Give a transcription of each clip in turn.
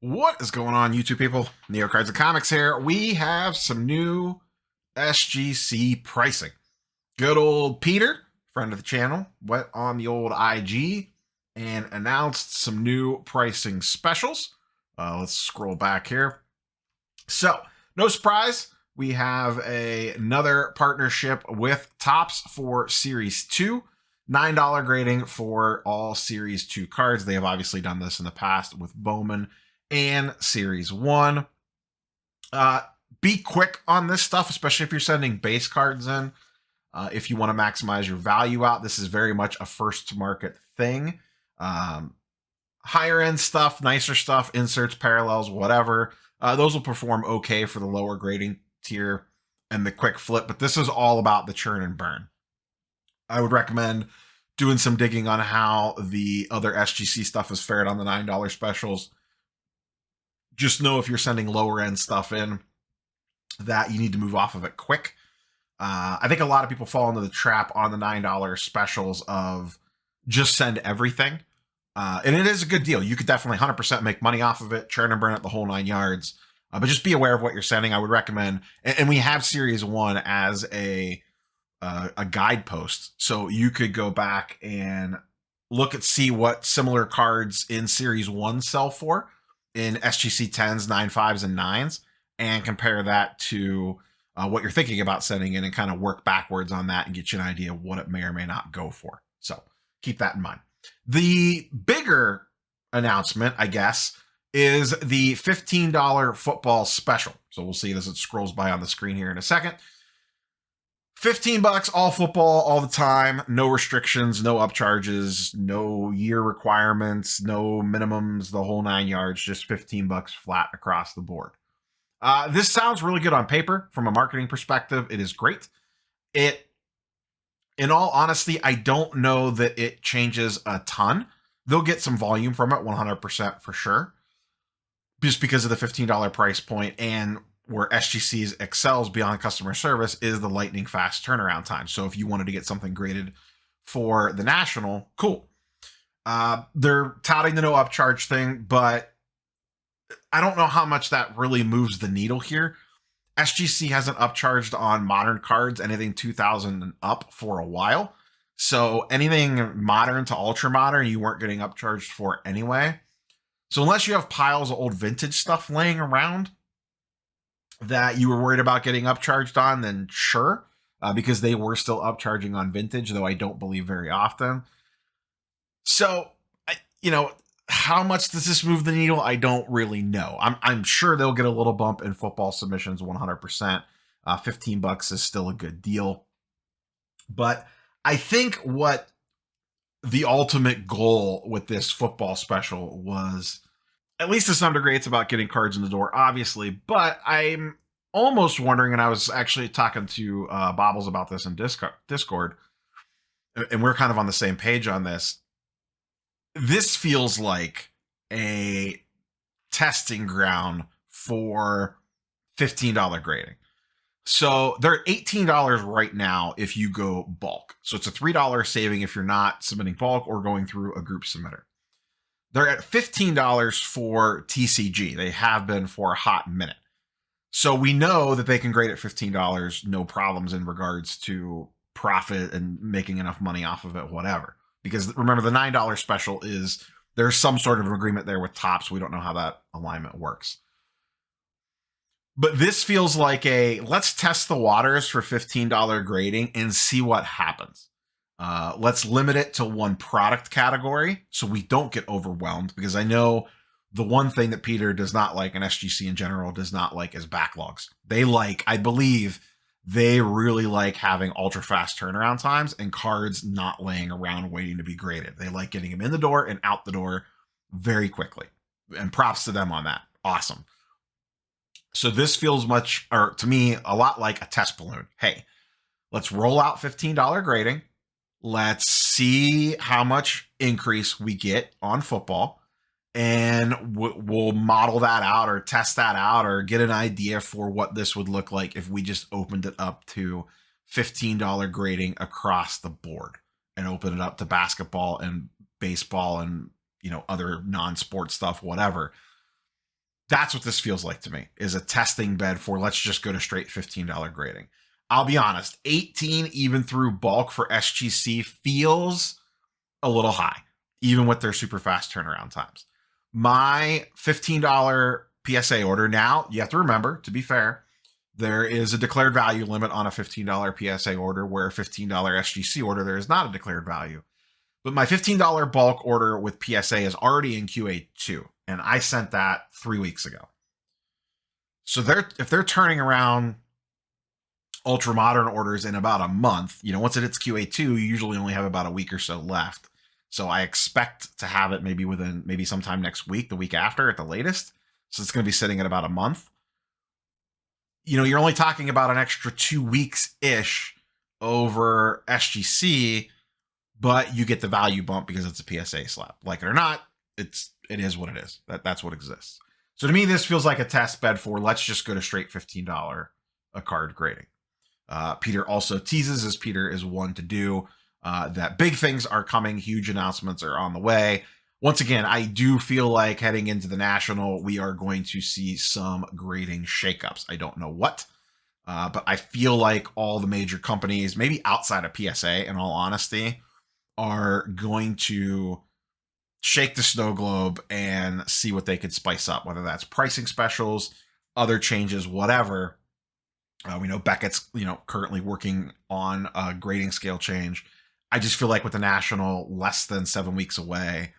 What is going on, YouTube people? Neo Cards and Comics here. We have some new SGC pricing. Good old Peter, friend of the channel, went on the old IG and announced some new pricing specials. Let's scroll back here. So, no surprise, we have another partnership with Topps for Series 2. $9 grading for all Series 2 cards. They have obviously done this in the past with Bowman and Series 1. Be quick on this stuff, especially if you're sending base cards in. If you want to maximize your value out, this is very much a first to market thing. Higher end stuff, nicer stuff, inserts, parallels, whatever. Those will perform okay for the lower grading tier and the quick flip, but this is all about the churn and burn. I would recommend doing some digging on how the other SGC stuff has fared on the $9 specials. Just know if you're sending lower end stuff in that you need to move off of it quick. I think a lot of people fall into the trap on the $9 specials of just send everything. And it is a good deal. You could definitely 100% make money off of it, churn and burn it the whole 9 yards. But just be aware of what you're sending. I would recommend, and we have Series 1 as a guidepost. So you could go back and see what similar cards in Series 1 sell for in SGC 10s, 9.5s, and 9s, and compare that to what you're thinking about sending in and kind of work backwards on that and get you an idea of what it may or may not go for. So keep that in mind. The bigger announcement, I guess, is the $15 football special. So we'll see it as it scrolls by on the screen here in a second. $15, all football, all the time, no restrictions, no upcharges, no year requirements, no minimums, the whole 9 yards, just $15 flat across the board. This sounds really good on paper from a marketing perspective. It is great. In all honesty, I don't know that it changes a ton. They'll get some volume from it, 100% for sure, just because of the $15 price point, and where SGC's excels beyond customer service is the lightning fast turnaround time. So if you wanted to get something graded for the national, cool. They're touting the no upcharge thing, but I don't know how much that really moves the needle here. SGC hasn't upcharged on modern cards, anything 2000 and up, for a while. So anything modern to ultra modern, you weren't getting upcharged for anyway. So unless you have piles of old vintage stuff laying around that you were worried about getting upcharged on, then sure, because they were still upcharging on vintage, though I don't believe very often. So, how much does this move the needle? I don't really know. I'm sure they'll get a little bump in football submissions, 100%. $15 is still a good deal. But I think what the ultimate goal with this football special was, at least to some degree, it's about getting cards in the door, obviously, but I'm almost wondering, and I was actually talking to Bobbles about this in Discord, and we're kind of on the same page on this. This feels like a testing ground for $15 grading. So they're at $18 right now if you go bulk. So it's a $3 saving if you're not submitting bulk or going through a group submitter. They're at $15 for TCG. They have been for a hot minute. So we know that they can grade at $15, no problems in regards to profit and making enough money off of it, whatever. Because remember, the $9 special is, there's some sort of an agreement there with Topps. We don't know how that alignment works. But this feels like let's test the waters for $15 grading and see what happens. Let's limit it to one product category so we don't get overwhelmed, because I know the one thing that Peter does not like, and SGC in general does not like, is backlogs. I believe they really like having ultra fast turnaround times and cards not laying around waiting to be graded. They like getting them in the door and out the door very quickly. And props to them on that. Awesome. So this feels to me, a lot like a test balloon. Hey, let's roll out $15 grading. Let's see how much increase we get on football, and we'll model that out or test that out or get an idea for what this would look like if we just opened it up to $15 grading across the board and open it up to basketball and baseball and other non-sport stuff, whatever. That's what this feels like to me, is a testing bed for let's just go to straight $15 grading. I'll be honest, 18 even through bulk for SGC feels a little high, even with their super fast turnaround times. My $15 PSA order, now you have to remember, to be fair, there is a declared value limit on a $15 PSA order, where a $15 SGC order, there is not a declared value. But my $15 bulk order with PSA is already in QA2, and I sent that 3 weeks ago. So if they're turning around ultra modern orders in about a month, once it hits QA2, you usually only have about a week or so left. So I expect to have it maybe sometime next week, the week after at the latest. So it's going to be sitting at about a month. You're only talking about an extra 2 weeks-ish over SGC, but you get the value bump because it's a PSA slab. Like it or not, it is what it is. That's what exists. So to me, this feels like a test bed for let's just go to straight $15 a card grading. Peter also teases, as Peter is one to do, that big things are coming. Huge announcements are on the way. Once again, I do feel like heading into the National, we are going to see some grading shakeups. I don't know what, but I feel like all the major companies, maybe outside of PSA, in all honesty, are going to shake the snow globe and see what they could spice up, whether that's pricing specials, other changes, whatever. We know Beckett's, currently working on a grading scale change. I just feel like with the National less than 7 weeks away,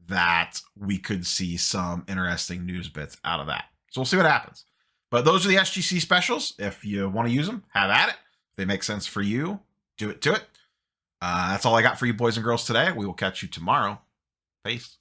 that we could see some interesting news bits out of that. So we'll see what happens. But those are the SGC specials. If you want to use them, have at it. If they make sense for you, do it to it. That's all I got for you boys and girls today. We will catch you tomorrow. Peace.